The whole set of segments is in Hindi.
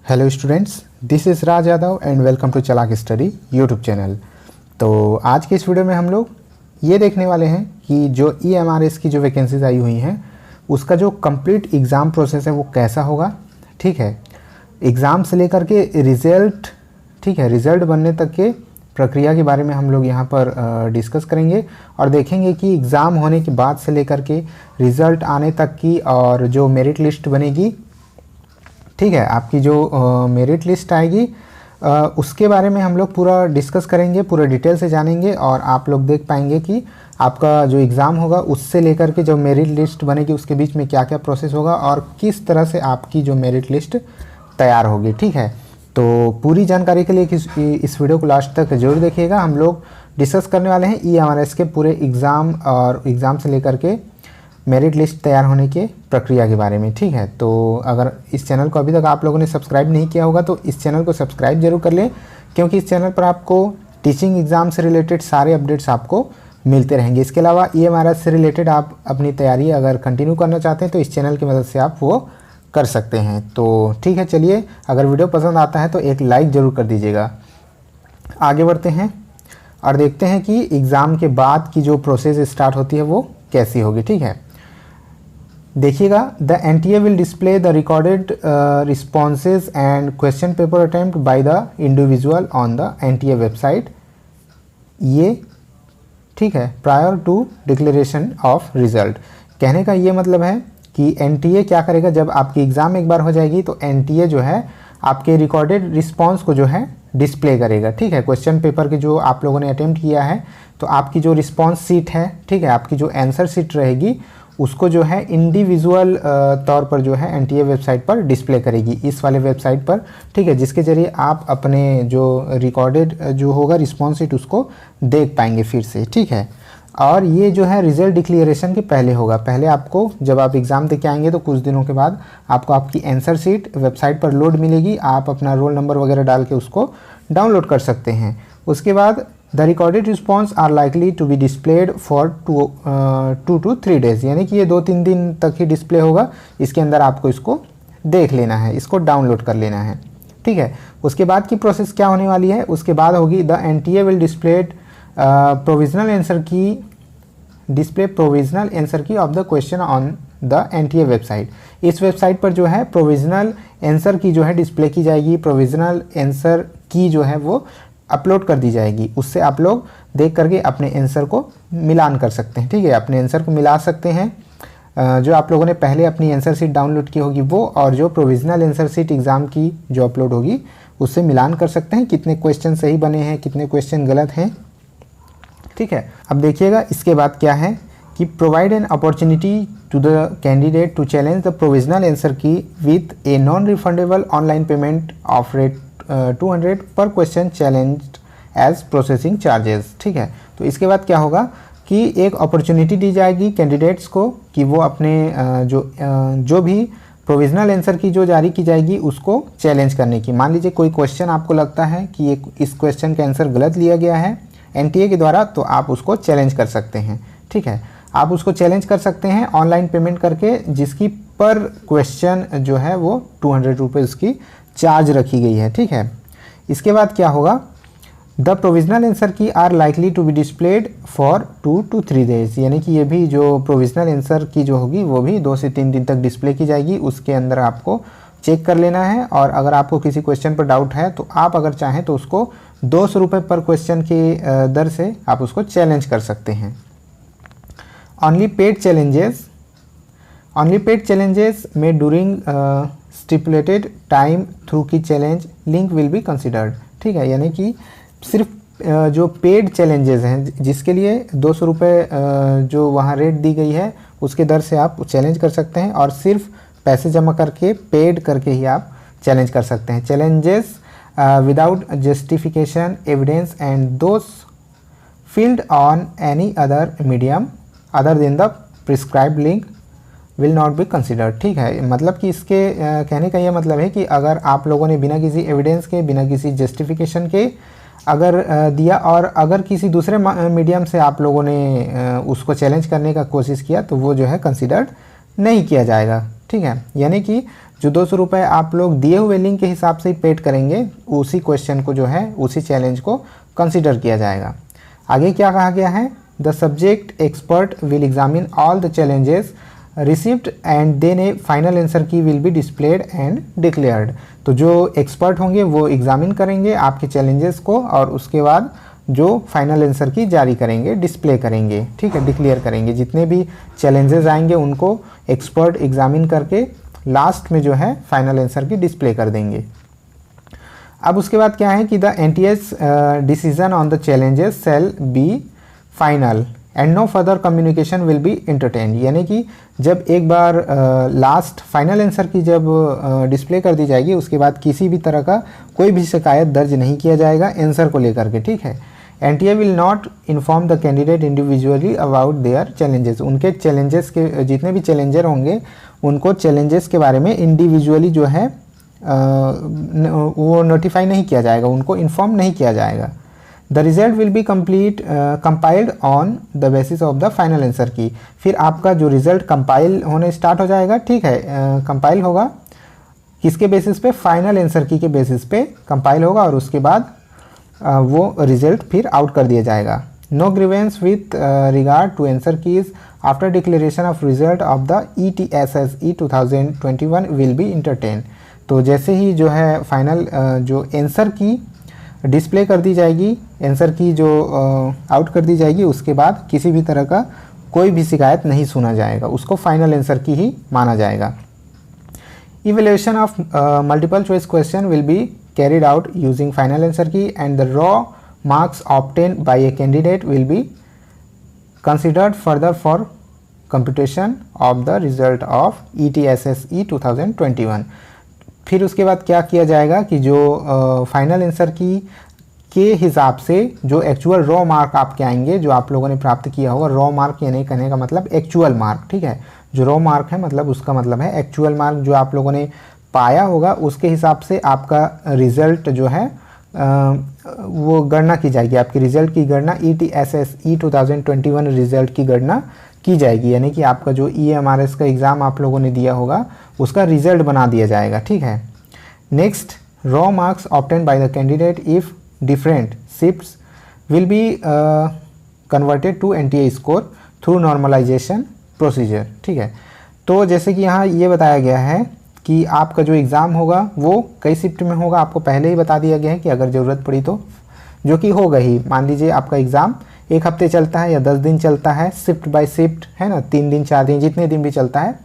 Hello students, this is Raj Yadav and welcome to Chalak study YouTube channel. तो आज के इस वीडियो में हम लोग ये देखने वाले हैं कि जो EMRS की जो वैकेंसीज आई हुई हैं उसका जो कंप्लीट एग्ज़ाम प्रोसेस है वो कैसा होगा। ठीक है, एग्ज़ाम से लेकर के रिज़ल्ट, ठीक है, रिज़ल्ट बनने तक के प्रक्रिया के बारे में हम लोग यहाँ पर डिस्कस करेंगे और देखेंगे कि एग्ज़ाम होने के बाद से लेकर के रिज़ल्ट आने तक की और जो मेरिट लिस्ट बनेगी, ठीक है, आपकी जो मेरिट लिस्ट आएगी उसके बारे में हम लोग पूरा डिस्कस करेंगे, पूरा डिटेल से जानेंगे और आप लोग देख पाएंगे कि आपका जो एग्ज़ाम होगा उससे लेकर के जो मेरिट लिस्ट बनेगी उसके बीच में क्या क्या प्रोसेस होगा और किस तरह से आपकी जो मेरिट लिस्ट तैयार होगी। ठीक है, तो पूरी जानकारी के लिए इस वीडियो को लास्ट तक जरूर देखिएगा। हम लोग डिस्कस करने वाले हैं EMRS के पूरे एग्ज़ाम और एग्ज़ाम से लेकर के मेरिट लिस्ट तैयार होने के प्रक्रिया के बारे में। ठीक है, तो अगर इस चैनल को अभी तक आप लोगों ने सब्सक्राइब नहीं किया होगा तो इस चैनल को सब्सक्राइब जरूर कर लें, क्योंकि इस चैनल पर आपको टीचिंग एग्ज़ाम से रिलेटेड सारे अपडेट्स आपको मिलते रहेंगे। इसके अलावा EMRS से रिलेटेड आप अपनी तैयारी अगर कंटिन्यू करना चाहते हैं तो इस चैनल की मदद से आप वो कर सकते हैं। तो ठीक है, चलिए, अगर वीडियो पसंद आता है तो एक लाइक ज़रूर कर दीजिएगा। आगे बढ़ते हैं और देखते हैं कि एग्ज़ाम के बाद की जो प्रोसेस स्टार्ट होती है वो कैसी होगी। ठीक है, देखिएगा, the NTA will display the recorded responses and question paper attempt by the individual on the NTA website. ये ठीक है, prior to declaration of result. कहने का ये मतलब है कि NTA क्या करेगा, जब आपकी एग्ज़ाम एक बार हो जाएगी तो NTA जो है आपके रिकॉर्डेड रिस्पॉन्स को जो है डिस्प्ले करेगा। ठीक है, क्वेश्चन पेपर के जो आप लोगों ने अटेम्प्ट किया है तो आपकी जो रिस्पॉन्स सीट है, ठीक है, आपकी जो आंसर सीट रहेगी उसको जो है इंडिविजुअल तौर पर जो है NTA वेबसाइट पर डिस्प्ले करेगी, इस वाले वेबसाइट पर। ठीक है, जिसके ज़रिए आप अपने जो रिकॉर्डेड जो होगा रिस्पॉन्स शीट उसको देख पाएंगे फिर से। ठीक है, और ये जो है रिजल्ट डिक्लेरेशन के पहले होगा। पहले आपको जब आप एग्ज़ाम दे के आएंगे तो कुछ दिनों के बाद आपको आपकी आंसर शीट वेबसाइट पर लोड मिलेगी। आप अपना रोल नंबर वगैरह डाल के उसको डाउनलोड कर सकते हैं। उसके बाद the recorded response are likely to be displayed for 2 to 3 days, यानी कि ये 2-3 दिन तक ही डिस्प्ले होगा। इसके अंदर आपको इसको देख लेना है, इसको डाउनलोड कर लेना है। ठीक है, उसके बाद की प्रोसेस क्या होने वाली है, उसके बाद होगी the NTA will displayed provisional answer key of the question on the NTA website. इस वेबसाइट पर जो है प्रोविजनल आंसर की जो है डिस्प्ले की जाएगी, प्रोविजनल आंसर की जो है वो अपलोड कर दी जाएगी। उससे आप लोग देख करके अपने आंसर को मिलान कर सकते हैं। ठीक है, अपने आंसर को मिला सकते हैं, जो आप लोगों ने पहले अपनी आंसर शीट डाउनलोड की होगी वो और जो प्रोविजनल आंसर शीट एग्ज़ाम की जो अपलोड होगी उससे मिलान कर सकते हैं, कितने क्वेश्चन सही बने हैं, कितने क्वेश्चन गलत हैं। ठीक है, अब देखिएगा इसके बाद क्या है कि provide an opportunity to the candidate to challenge the provisional answer key with a non refundable online payment of rate 200 per question challenged as processing charges. ठीक है, तो इसके बाद क्या होगा कि एक अपॉर्चुनिटी दी जाएगी कैंडिडेट्स को कि वो अपने जो भी प्रोविजनल आंसर की जो जारी की जाएगी उसको चैलेंज करने की। मान लीजिए कोई क्वेश्चन आपको लगता है कि इस क्वेश्चन का आंसर गलत लिया गया है NTA के द्वारा, तो आप उसको चैलेंज कर सकते हैं। ठीक है, आप उसको चैलेंज कर सकते हैं ऑनलाइन पेमेंट करके, जिसकी पर क्वेश्चन जो है वो 200 रुपीज़ की चार्ज रखी गई है। ठीक है, इसके बाद क्या होगा, the provisional answer key are likely to be displayed for 2 to 3 days, यानी कि ये भी जो प्रोविजनल आंसर की जो होगी वो भी 2 से 3 दिन तक डिस्प्ले की जाएगी। उसके अंदर आपको चेक कर लेना है और अगर आपको किसी क्वेश्चन पर डाउट है तो आप अगर चाहें तो उसको 200 रुपये पर क्वेश्चन की दर से आप उसको चैलेंज कर सकते हैं। ओनली पेड चैलेंजेस में ड्यूरिंग स्टिपुलेटेड टाइम थ्रू की challenge link will be considered. ठीक है, यानी कि सिर्फ जो पेड चैलेंजेस हैं जिसके लिए 200 रुपये जो वहाँ रेट दी गई है उसके दर से आप चैलेंज कर सकते हैं और सिर्फ पैसे जमा करके पेड करके ही आप चैलेंज कर सकते हैं। Challenges without justification evidence and those field on any other medium other than the prescribed link will not be considered. ठीक है, मतलब कि इसके कहने का ये मतलब है कि अगर आप लोगों ने बिना किसी एविडेंस के, बिना किसी जस्टिफिकेशन के अगर दिया और अगर किसी दूसरे मीडियम से आप लोगों ने उसको चैलेंज करने का कोशिश किया तो वो जो है कंसिडर्ड नहीं किया जाएगा। ठीक है, यानी कि जो 200 रुपये आप लोग दिए हुए लिंक के हिसाब से ही पेड करेंगे, उसी क्वेश्चन को जो है, उसी चैलेंज को कंसिडर किया जाएगा। आगे क्या कहा गया है, the subject expert will examine all the challenges received and then a final answer key will be displayed and declared. तो जो एक्सपर्ट होंगे वो एग्जामिन करेंगे आपके चैलेंजेस को और उसके बाद जो फाइनल आंसर की जारी करेंगे, डिस्प्ले करेंगे, ठीक है, डिक्लेयर करेंगे। जितने भी चैलेंजेस आएंगे उनको एक्सपर्ट एग्जामिन करके लास्ट में जो है फाइनल आंसर की डिस्प्ले कर देंगे। अब उसके बाद क्या है कि the NTA's decision on the challenges shall be final and no further communication will be entertain. यानी कि जब एक बार लास्ट फाइनल आंसर की जब डिस्प्ले कर दी जाएगी, उसके बाद किसी भी तरह का कोई भी शिकायत दर्ज नहीं किया जाएगा आंसर को लेकर के, ठीक है। NTA will not inform the candidate individually about their challenges. उनके चैलेंजेस के जितने भी चैलेंजर होंगे उनको चैलेंजेस के बारे में इंडिविजुअली जो है वो नोटिफाई नहीं किया जाएगा, उनको इन्फॉर्म नहीं किया जाएगा। The result will be compiled on the basis of the final answer की। फिर आपका जो रिजल्ट कंपाइल होने स्टार्ट हो जाएगा, ठीक है, कंपाइल होगा किसके बेसिस पे, फाइनल आंसर की के बेसिस पे कंपाइल होगा और उसके बाद वो रिजल्ट फिर आउट कर दिया जाएगा। No grievance with regard to answer keys after declaration of result of the ETSSE 2021 will be entertain. तो जैसे ही जो है फाइनल जो आंसर की डिस्प्ले कर दी जाएगी, आंसर की जो आउट कर दी जाएगी, उसके बाद किसी भी तरह का कोई भी शिकायत नहीं सुना जाएगा, उसको फाइनल आंसर की ही माना जाएगा। Evaluation of multiple choice question will be carried out using final answer key and the raw marks obtain by a candidate will be considered further for computation of the result of ETSSE 2021। फिर उसके बाद क्या किया जाएगा कि जो फाइनल आंसर की के हिसाब से जो एक्चुअल रॉ मार्क आपके आएंगे, जो आप लोगों ने प्राप्त किया होगा, रॉ मार्क यानी कहने का मतलब एक्चुअल मार्क, ठीक है। जो रॉ मार्क है मतलब उसका मतलब है एक्चुअल मार्क जो आप लोगों ने पाया होगा, उसके हिसाब से आपका रिजल्ट जो है वो गणना की जाएगी। आपकी रिजल्ट की गणना ETSSE 2021 रिजल्ट की गणना की जाएगी, यानी कि आपका जो EMRS का एग्ज़ाम आप लोगों ने दिया होगा उसका रिजल्ट बना दिया जाएगा, ठीक है। Next, raw marks obtain by the candidate if different shifts will be converted to NTA score through normalization procedure, ठीक है। तो जैसे कि यहाँ ये बताया गया है कि आपका जो एग्ज़ाम होगा वो कई शिफ्ट में होगा, आपको पहले ही बता दिया गया है कि अगर ज़रूरत पड़ी तो, जो कि होगा ही। मान लीजिए आपका एग्ज़ाम 1 हफ्ते चलता है या 10 दिन चलता है, शिफ्ट बाय शिफ्ट, है ना, 3 दिन 4 दिन जितने दिन भी चलता है,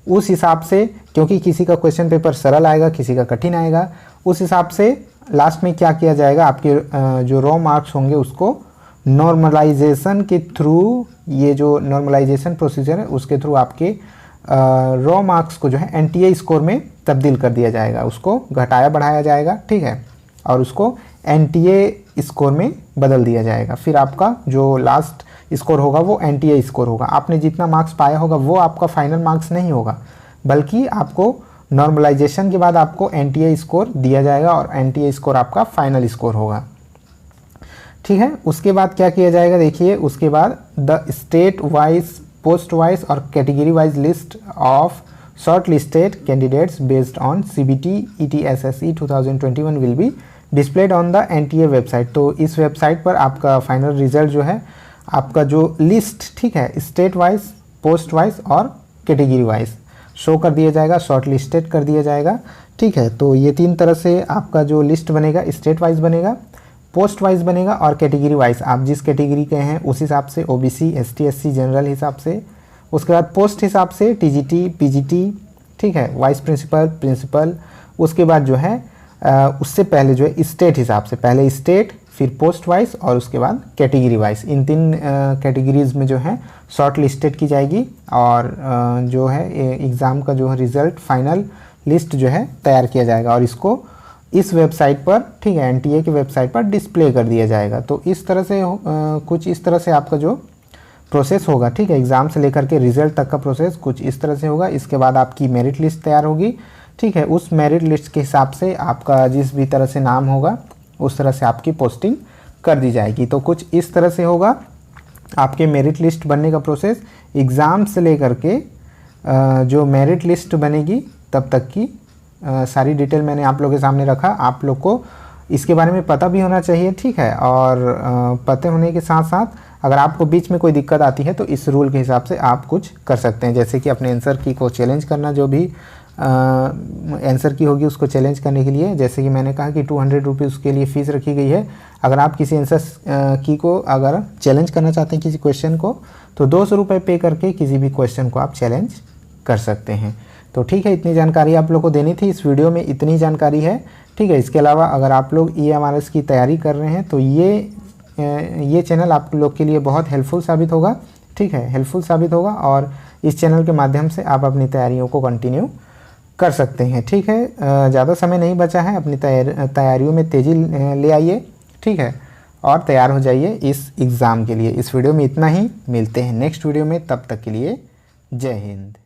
उस हिसाब से, क्योंकि किसी का क्वेश्चन पेपर सरल आएगा, किसी का कठिन आएगा, उस हिसाब से लास्ट में क्या किया जाएगा, आपके जो रॉ मार्क्स होंगे उसको नॉर्मलाइजेशन के थ्रू, ये जो नॉर्मलाइजेशन प्रोसीजर है उसके थ्रू आपके रॉ मार्क्स को जो है NTA स्कोर में तब्दील कर दिया जाएगा, उसको घटाया बढ़ाया जाएगा, ठीक है, और उसको NTA स्कोर में बदल दिया जाएगा। फिर आपका जो लास्ट स्कोर होगा वो NTA स्कोर होगा। आपने जितना मार्क्स पाया होगा वो आपका फाइनल मार्क्स नहीं होगा, बल्कि आपको नॉर्मलाइजेशन के बाद आपको NTA स्कोर दिया जाएगा और NTA स्कोर आपका फाइनल स्कोर होगा, ठीक है। उसके बाद क्या किया जाएगा, देखिए, उसके बाद the state wise, post wise और category wise list of short listed candidates based on CBT ETSSE 2021 will be displayed on the NTA website. तो इस वेबसाइट पर आपका फाइनल रिजल्ट जो है, आपका जो लिस्ट, ठीक है, स्टेट वाइज, पोस्ट वाइज और कैटेगरी वाइज शो कर दिया जाएगा, शॉर्ट लिस्टेड कर दिया जाएगा, ठीक है। तो ये 3 तरह से आपका जो लिस्ट बनेगा, स्टेट वाइज बनेगा, पोस्ट वाइज बनेगा और कैटेगरी वाइज, आप जिस कैटेगरी के हैं उस हिसाब से, OBC ST SC जनरल हिसाब से। उसके बाद पोस्ट हिसाब से TGT PGT, ठीक है, वाइस प्रिंसिपल, प्रिंसिपल। उसके बाद जो है उससे पहले जो है स्टेट हिसाब से, पहले स्टेट, फिर पोस्ट वाइज और उसके बाद कैटेगरी वाइज। इन 3 कैटेगरीज में जो है शॉर्ट लिस्टेड की जाएगी और जो है एग्ज़ाम का जो है रिज़ल्ट फाइनल लिस्ट जो है तैयार किया जाएगा और इसको इस वेबसाइट पर, ठीक है, NTA की वेबसाइट पर डिस्प्ले कर दिया जाएगा। तो इस तरह से कुछ इस तरह से आपका जो प्रोसेस होगा, ठीक है, एग्ज़ाम से लेकर के रिज़ल्ट तक का प्रोसेस कुछ इस तरह से होगा। इसके बाद आपकी मेरिट लिस्ट तैयार होगी, ठीक है। उस मेरिट लिस्ट के हिसाब से आपका जिस भी तरह से नाम होगा उस तरह से आपकी पोस्टिंग कर दी जाएगी। तो कुछ इस तरह से होगा आपके मेरिट लिस्ट बनने का प्रोसेस। एग्ज़ाम से लेकर के जो मेरिट लिस्ट बनेगी तब तक की सारी डिटेल मैंने आप लोगों के सामने रखा। आप लोग को इसके बारे में पता भी होना चाहिए, ठीक है। और पते होने के साथ साथ अगर आपको बीच में कोई दिक्कत आती है तो इस रूल के हिसाब से आप कुछ कर सकते हैं, जैसे कि अपने आंसर की को चैलेंज करना, जो भी आंसर की होगी उसको चैलेंज करने के लिए। जैसे कि मैंने कहा कि 200 रुपीज़ उसके लिए फ़ीस रखी गई है। अगर आप किसी आंसर की को अगर चैलेंज करना चाहते हैं किसी क्वेश्चन को, तो 200 रुपये पे करके किसी भी क्वेश्चन को आप चैलेंज कर सकते हैं। तो ठीक है, इतनी जानकारी आप लोग को देनी थी इस वीडियो में, इतनी जानकारी है, ठीक है। इसके अलावा अगर आप लोग EMRS की तैयारी कर रहे हैं तो ये चैनल आप लोग के लिए बहुत हेल्पफुल साबित होगा, ठीक है, हेल्पफुल साबित होगा। और इस चैनल के माध्यम से आप अपनी तैयारियों को कंटिन्यू कर सकते हैं, ठीक है। ज़्यादा समय नहीं बचा है, अपनी तैयारियों में तेज़ी ले आइए, ठीक है, और तैयार हो जाइए इस एग्ज़ाम के लिए। इस वीडियो में इतना ही, मिलते हैं नेक्स्ट वीडियो में, तब तक के लिए जय हिंद।